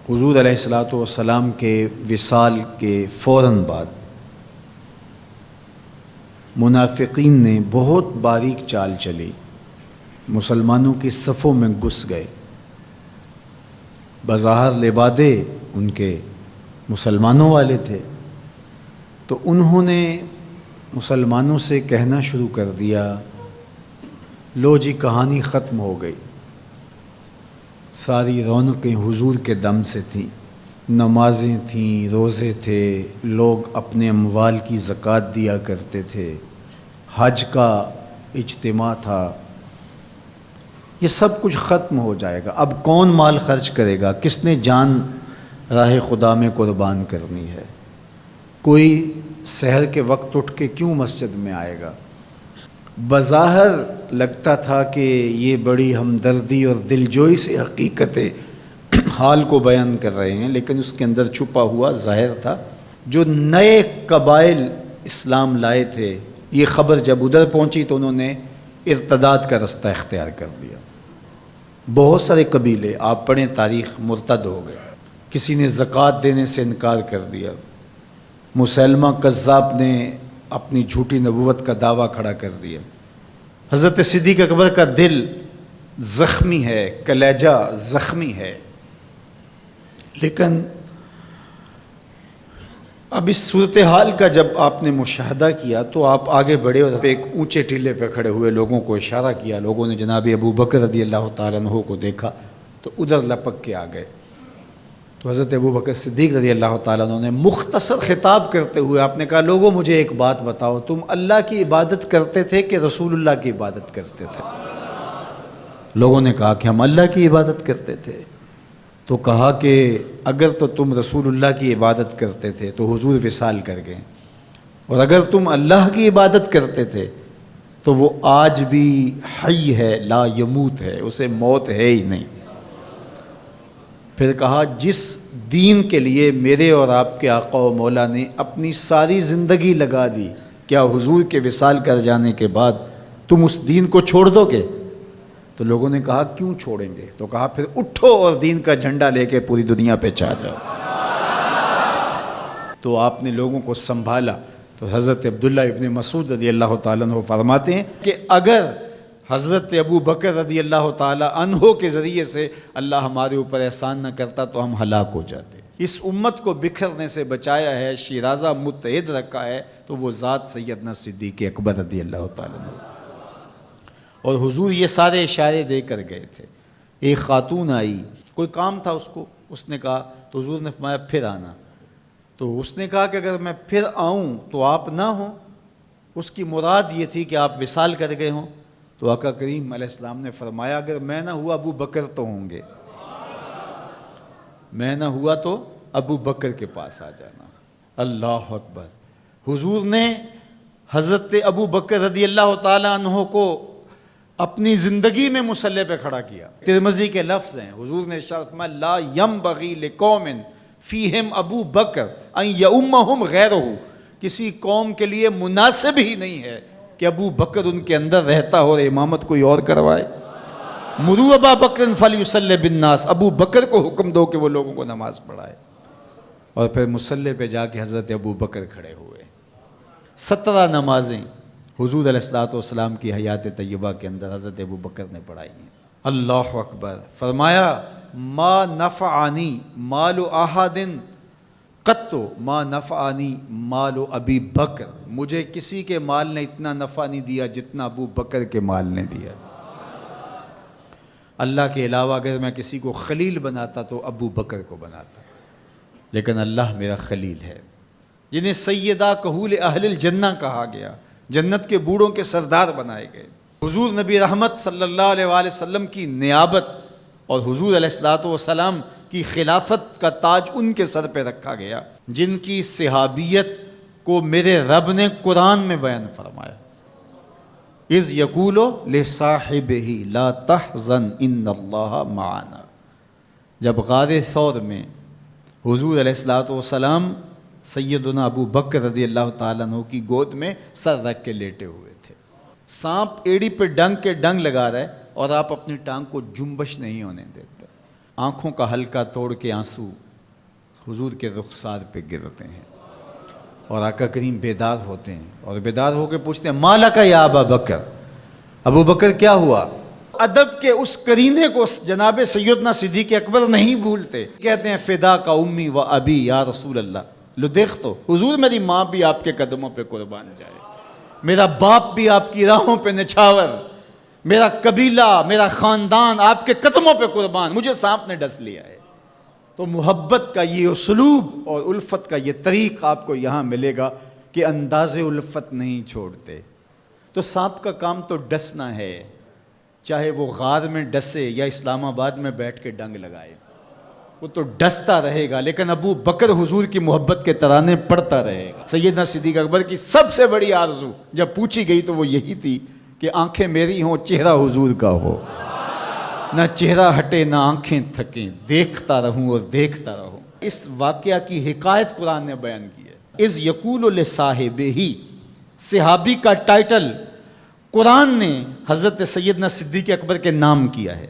حضور علیہ الصلاۃ والسلام کے وصال کے فوراً بعد منافقین نے بہت باریک چال چلی، مسلمانوں کی صفوں میں گھس گئے۔ بظاہر لبادے ان کے مسلمانوں والے تھے، تو انہوں نے مسلمانوں سے کہنا شروع کر دیا، لو جی کہانی ختم ہو گئی، ساری رونقیں حضور کے دم سے تھیں، نمازیں تھیں، روزے تھے، لوگ اپنے اموال کی زکوٰۃ دیا کرتے تھے، حج کا اجتماع تھا، یہ سب کچھ ختم ہو جائے گا۔ اب کون مال خرچ کرے گا؟ کس نے جان راہ خدا میں قربان کرنی ہے؟ کوئی سحر کے وقت اٹھ کے کیوں مسجد میں آئے گا؟ بظاہر لگتا تھا کہ یہ بڑی ہمدردی اور دلجوئی سے حقیقت حال کو بیان کر رہے ہیں، لیکن اس کے اندر چھپا ہوا ظاہر تھا۔ جو نئے قبائل اسلام لائے تھے، یہ خبر جب ادھر پہنچی تو انہوں نے ارتداد کا رستہ اختیار کر دیا۔ بہت سارے قبیلے، آپ پڑھیں تاریخ، مرتد ہو گئے۔ کسی نے زکوٰۃ دینے سے انکار کر دیا، مسیلمہ کذاب نے اپنی جھوٹی نبوت کا دعویٰ کھڑا کر دیا۔ حضرت صدیق اکبر کا دل زخمی ہے، کلیجہ زخمی ہے، لیکن اب اس صورتحال کا جب آپ نے مشاہدہ کیا تو آپ آگے بڑھے اور ایک اونچے ٹیلے پہ کھڑے ہوئے لوگوں کو اشارہ کیا۔ لوگوں نے جناب ابو بکر رضی اللہ تعالیٰ عنہ کو دیکھا تو ادھر لپک کے آ گئے۔ تو حضرت ابو بکر صدیق رضی اللہ تعالیٰ عنہ نے مختصر خطاب کرتے ہوئے آپ نے کہا، لوگوں مجھے ایک بات بتاؤ، تم اللہ کی عبادت کرتے تھے کہ رسول اللہ کی عبادت کرتے تھے؟ لوگوں نے کہا کہ ہم اللہ کی عبادت کرتے تھے۔ تو کہا کہ اگر تو تم رسول اللہ کی عبادت کرتے تھے تو حضور وصال کر گئے، اور اگر تم اللہ کی عبادت کرتے تھے تو وہ آج بھی حی ہے، لا یموت ہے، اسے موت ہے ہی نہیں۔ پھر کہا، جس دین کے لیے میرے اور آپ کے آقا و مولا نے اپنی ساری زندگی لگا دی، کیا حضور کے وصال کر جانے کے بعد تم اس دین کو چھوڑ دو گے؟ تو لوگوں نے کہا، کیوں چھوڑیں گے؟ تو کہا، پھر اٹھو اور دین کا جھنڈا لے کے پوری دنیا پہ چھا جاؤ۔ تو آپ نے لوگوں کو سنبھالا۔ تو حضرت عبداللہ ابن مسعود رضی اللہ تعالیٰ عنہ فرماتے ہیں کہ اگر حضرت ابو بکر رضی اللہ تعالیٰ عنہ کے ذریعے سے اللہ ہمارے اوپر احسان نہ کرتا تو ہم ہلاک ہو جاتے۔ اس امت کو بکھرنے سے بچایا ہے، شیرازہ متحد رکھا ہے، تو وہ ذات سیدنا صدیق اکبر رضی اللہ تعالیٰ عنہ۔ اور حضور یہ سارے اشارے دے کر گئے تھے۔ ایک خاتون آئی، کوئی کام تھا اس کو، اس نے کہا، تو حضور نے فرمایا پھر آنا۔ تو اس نے کہا کہ اگر میں پھر آؤں تو آپ نہ ہوں، اس کی مراد یہ تھی کہ آپ وصال کر گئے ہوں۔ تو آقا کریم علیہ السلام نے فرمایا، اگر میں نہ ہوا ابو بکر تو ہوں گے، میں نہ ہوا تو ابو بکر کے پاس آ جانا۔ اللہ اکبر۔ حضور نے حضرت ابو بکر رضی اللہ تعالیٰ عنہ کو اپنی زندگی میں مصلی پہ کھڑا کیا۔ ترمذی کے لفظ ہیں، حضور نے ارشاد فرمایا، لا ینبغی لقوم فیہم ابو بکر ان یؤمہم غیرہ، کسی قوم کے لیے مناسب ہی نہیں ہے کہ ابو بکر ان کے اندر رہتا ہو اور امامت کوئی اور کروائے۔ مروا ابا بکر فلیصلی بالناس، ابو بکر کو حکم دو کہ وہ لوگوں کو نماز پڑھائے۔ اور پھر مصلی پہ جا کے حضرت ابو بکر کھڑے ہوئے۔ 17 نمازیں حضور علیہ الصلوۃ والسلام کی حیات طیبہ کے اندر حضرت ابو بکر نے پڑھائی ہیں۔ اللہ اکبر۔ فرمایا، ما نفعنی مال احد قط ما نفعنی مال ابی بکر، مجھے کسی کے مال نے اتنا نفع نہیں دیا جتنا ابو بکر کے مال نے دیا۔ اللہ کے علاوہ اگر میں کسی کو خلیل بناتا تو ابو بکر کو بناتا، لیکن اللہ میرا خلیل ہے، جنہیں سیدہ کہول اہل الجنہ کہا گیا، جنت کے بوڑھوں کے سردار بنائے گئے۔ حضور نبی رحمت صلی اللہ علیہ وآلہ وسلم کی نیابت اور حضور علیہ الصلوۃ والسلام کی خلافت کا تاج ان کے سر پہ رکھا گیا، جن کی صحابیت کو میرے رب نے قرآن میں بیان فرمایا، اذ یقول لصاحبہ لا تحزن ان اللہ معنا۔ جب غار ثور میں حضور علیہ الصلوۃ والسلام سیدنا ابو بکر رضی اللہ تعالیٰ عنہ کی گود میں سر رکھ کے لیٹے ہوئے تھے، سانپ ایڑی پہ ڈنگ کے ڈنگ لگا رہا ہے اور آپ اپنی ٹانگ کو جنبش نہیں ہونے دیتے۔ آنکھوں کا حلقہ توڑ کے آنسو حضور کے رخسار پہ گرتے ہیں، اور آقا کریم بیدار ہوتے ہیں، اور بیدار ہو کے پوچھتے ہیں مالک یا ابا بکر، ابو بکر کیا ہوا؟ ادب کے اس قرینے کو جناب سیدنا صدیق اکبر نہیں بھولتے، کہتے ہیں فدا کا امی و ابی یا رسول اللہ، لو دیکھ تو حضور میری ماں بھی آپ کے قدموں پہ قربان جائے، میرا باپ بھی آپ کی راہوں پہ نچھاور، میرا قبیلہ میرا خاندان آپ کے قدموں پہ قربان، مجھے سانپ نے ڈس لیا ہے۔ تو محبت کا یہ اسلوب اور الفت کا یہ طریق آپ کو یہاں ملے گا کہ انداز الفت نہیں چھوڑتے۔ تو سانپ کا کام تو ڈسنا ہے، چاہے وہ غار میں ڈسے یا اسلام آباد میں بیٹھ کے ڈنگ لگائے، وہ تو ڈستا رہے گا، لیکن ابو بکر حضور کی محبت کے ترانے پڑھتا رہے گا۔ سیدنا صدیق اکبر کی سب سے بڑی آرزو جب پوچھی گئی تو وہ یہی تھی کہ آنکھیں میری ہوں، چہرہ حضور کا ہو، نہ چہرہ ہٹے نہ آنکھیں تھکیں، دیکھتا رہوں اور دیکھتا رہوں۔ اس واقعہ کی حکایت قرآن نے بیان کی ہے۔ اذ یقول لصاحبہ، صحابی کا ٹائٹل قرآن نے حضرت سیدنا صدیق اکبر کے نام کیا ہے،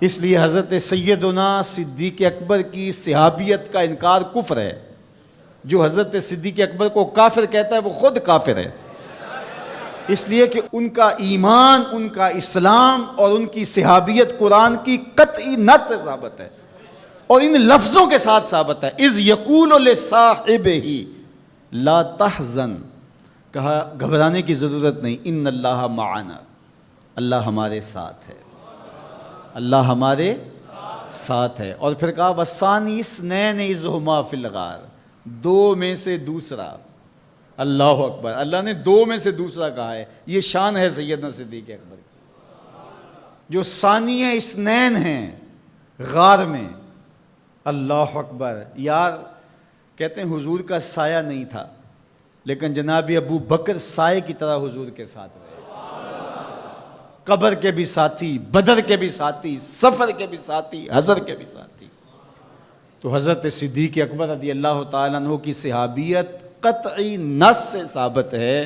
اس لیے حضرت سیدنا صدیق اکبر کی صحابیت کا انکار کفر ہے۔ جو حضرت صدیق اکبر کو کافر کہتا ہے وہ خود کافر ہے، اس لیے کہ ان کا ایمان، ان کا اسلام اور ان کی صحابیت قرآن کی قطعی نص سے ثابت ہے، اور ان لفظوں کے ساتھ ثابت ہے۔ اذ یقول لصاحبہ لا تحزن، کہا گھبرانے کی ضرورت نہیں، ان اللہ معنا، اللہ ہمارے ساتھ ہے، اللہ ہمارے ساتھ ہے۔ اور پھر کہا وَالثَّانِي اثْنَيْنِ اذْ هُمَا فِي الْغَارِ، دو میں سے دوسرا، اللہ اکبر، اللہ نے دو میں سے دوسرا کہا ہے۔ یہ شان ہے سیدنا صدیق اکبر کی، جو ثانیہ اثنین ہیں غار میں، اللہ اکبر۔ یار کہتے ہیں حضور کا سایہ نہیں تھا، لیکن جناب ابو بکر سائے کی طرح حضور کے ساتھ رہے، قبر کے بھی ساتھی، بدر کے بھی ساتھی، سفر کے بھی ساتھی، حضر کے بھی ساتھی۔ تو حضرت صدیق اکبر رضی اللہ تعالیٰ عنہ کی صحابیت قطعی نص سے ثابت ہے،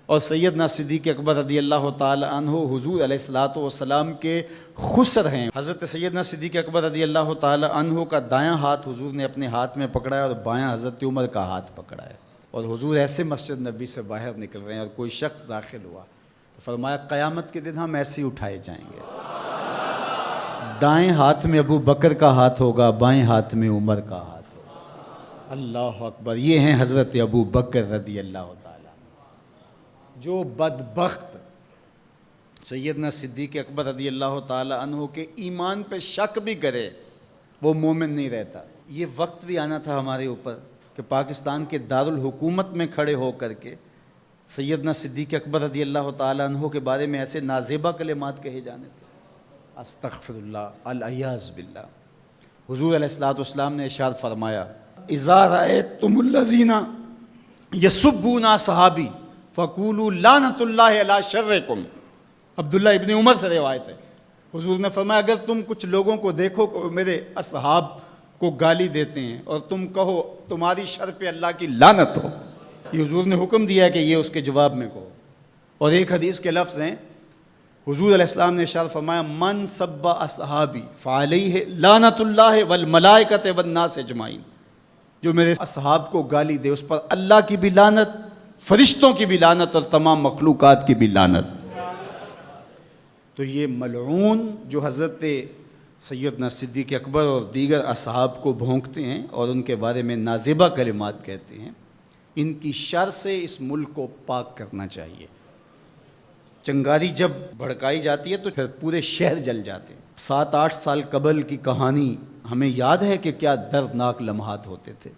اور سیدنا صدیق اکبر رضی اللہ تعالیٰ عنہ حضور علیہ الصلوۃ والسلام کے خسر ہیں۔ حضرت سیدنا صدیق اکبر رضی اللہ تعالیٰ عنہ کا دایاں ہاتھ حضور نے اپنے ہاتھ میں پکڑا ہے، اور بایاں حضرت عمر کا ہاتھ پکڑا ہے، اور حضور ایسے مسجد نبی سے باہر نکل رہے ہیں، اور کوئی شخص داخل ہوا تو فرمایا قیامت کے دن ہم ایسے ہی اٹھائے جائیں گے، دائیں ہاتھ میں ابو بکر کا ہاتھ ہوگا، بائیں ہاتھ میں عمر کا ہاتھ ہوگا۔ اللہ اکبر، یہ ہیں حضرت ابو بکر رضی اللہ تعالیٰ۔ جو بدبخت سیدنا صدیق اکبر رضی اللہ تعالیٰ عنہ کے ایمان پہ شک بھی کرے وہ مومن نہیں رہتا۔ یہ وقت بھی آنا تھا ہمارے اوپر کہ پاکستان کے دارالحکومت میں کھڑے ہو کر کے سیدنا صدیق اکبر رضی اللہ تعالیٰ عنہ کے بارے میں ایسے نازیبہ کلمات کہے جانے تھے، استغفر اللہ، العیاذ باللہ۔ حضور علیہ الصلوۃ والسلام نے ارشاد فرمایا اذا رأیتم الذین یسبون صحابی فقولوا لعنۃ اللہ علی شرکم۔ عبداللہ ابن عمر سے روایت ہے، حضور نے فرمایا اگر تم کچھ لوگوں کو دیکھو کہ میرے اصحاب کو گالی دیتے ہیں اور تم کہو تمہاری شر پہ اللہ کی لعنت ہو، یہ حضور نے حکم دیا ہے کہ یہ اس کے جواب میں کہو۔ اور ایک حدیث کے لفظ ہیں، حضور علیہ السلام نے ارشاد فرمایا من سب اصحابی فعلیہ لعنت اللہ والملائکۃ والناس اجمعین، جو میرے اصحاب کو گالی دے اس پر اللہ کی بھی لعنت، فرشتوں کی بھی لعنت، اور تمام مخلوقات کی بھی لعنت۔ تو یہ ملعون جو حضرت سیدنا صدیق اکبر اور دیگر اصحاب کو بھونکتے ہیں اور ان کے بارے میں نازیبہ کلمات کہتے ہیں، ان کی شر سے اس ملک کو پاک کرنا چاہیے۔ چنگاری جب بھڑکائی جاتی ہے تو پھر پورے شہر جل جاتے ہیں۔ 7-8 سال قبل کی کہانی ہمیں یاد ہے کہ کیا دردناک لمحات ہوتے تھے،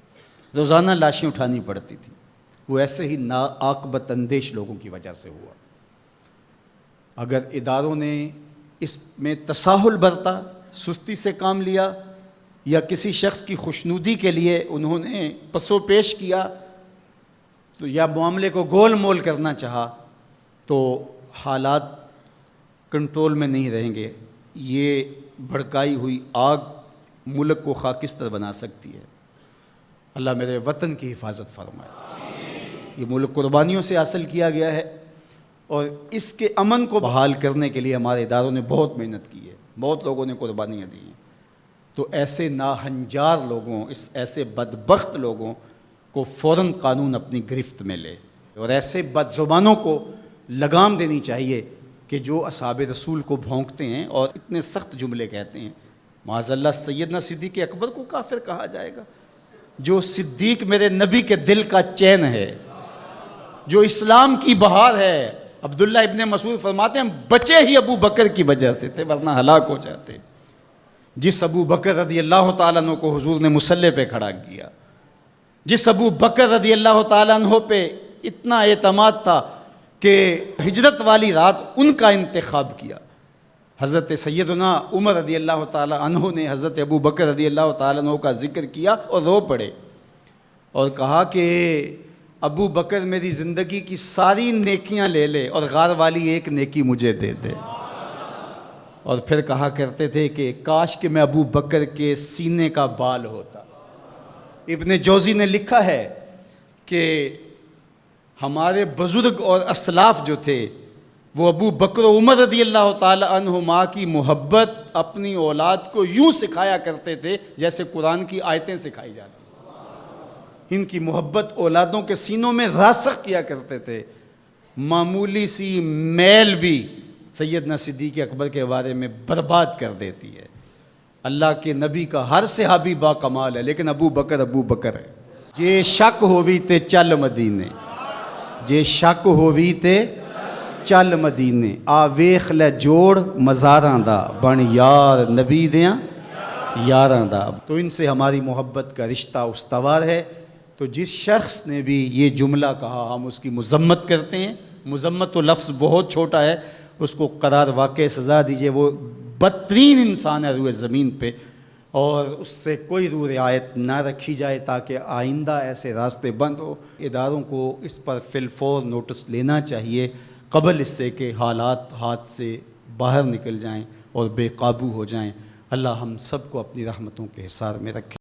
روزانہ لاشیں اٹھانی پڑتی تھیں، وہ ایسے ہی ناعاقبت اندیش لوگوں کی وجہ سے ہوا۔ اگر اداروں نے اس میں تساہل برتا، سستی سے کام لیا، یا کسی شخص کی خوشنودی کے لیے انہوں نے پسو پیش کیا تو یا معاملے کو گول مول کرنا چاہا، تو حالات کنٹرول میں نہیں رہیں گے۔ یہ بھڑکائی ہوئی آگ ملک کو خاکستر بنا سکتی ہے۔ اللہ میرے وطن کی حفاظت فرمائے۔ یہ ملک قربانیوں سے حاصل کیا گیا ہے، اور اس کے امن کو بحال کرنے کے لیے ہمارے اداروں نے بہت محنت کی ہے، بہت لوگوں نے قربانیاں دی ہیں۔ تو ایسے ناہنجار لوگوں، ایسے بدبخت لوگوں کو فوراً قانون اپنی گرفت میں لے، اور ایسے بد زبانوں کو لگام دینی چاہیے کہ جو اصحاب رسول کو بھونکتے ہیں اور اتنے سخت جملے کہتے ہیں۔ معاذ اللہ سیدنا صدیق اکبر کو کافر کہا جائے گا؟ جو صدیق میرے نبی کے دل کا چین ہے، جو اسلام کی بہار ہے۔ عبداللہ ابن مسعود فرماتے ہیں ہم بچے ہی ابو بکر کی وجہ سے تھے، ورنہ ہلاک ہو جاتے۔ جس ابو بکر رضی اللہ تعالیٰ عنہ کو حضور نے مصلی پہ کھڑا کیا، جس ابو بکر رضی اللہ تعالیٰ عنہ پہ اتنا اعتماد تھا کہ ہجرت والی رات ان کا انتخاب کیا۔ حضرت سیدنا عمر رضی اللہ تعالیٰ عنہ نے حضرت ابو بکر رضی اللہ تعالیٰ عنہ کا ذکر کیا اور رو پڑے اور کہا کہ ابو بکر میری زندگی کی ساری نیکیاں لے لے اور غار والی ایک نیکی مجھے دے دے۔ اور پھر کہا کرتے تھے کہ کاش کہ میں ابو بکر کے سینے کا بال ہوتا۔ ابن جوزی نے لکھا ہے کہ ہمارے بزرگ اور اسلاف جو تھے وہ ابو بکر و عمر رضی اللہ تعالی عنہما کی محبت اپنی اولاد کو یوں سکھایا کرتے تھے جیسے قرآن کی آیتیں سکھائی جاتی۔ ان کی محبت اولادوں کے سینوں میں راسخ کیا کرتے تھے۔ معمولی سی میل بھی سیدنا صدیق اکبر کے بارے میں برباد کر دیتی ہے۔ اللہ کے نبی کا ہر صحابی با کمال ہے، لیکن ابو بکر ہے۔ جے شک ہووی تے چل مدینے، جے شک ہووی تے چل مدینے، آ ویخ لے جوڑ مزاراں دا، بن یار نبی دیاں یاراں دا۔ تو ان سے ہماری محبت کا رشتہ استوار ہے۔ تو جس شخص نے بھی یہ جملہ کہا ہم اس کی مذمت کرتے ہیں۔ مذمت تو لفظ بہت چھوٹا ہے، اس کو قرار واقع سزا دیجئے۔ وہ بدترین انسان ہے روئے زمین پہ، اور اس سے کوئی روح رعایت نہ رکھی جائے تاکہ آئندہ ایسے راستے بند ہو۔ اداروں کو اس پر فی الفور نوٹس لینا چاہیے قبل اس سے کہ حالات ہاتھ سے باہر نکل جائیں اور بے قابو ہو جائیں۔ اللہ ہم سب کو اپنی رحمتوں کے حصار میں رکھے۔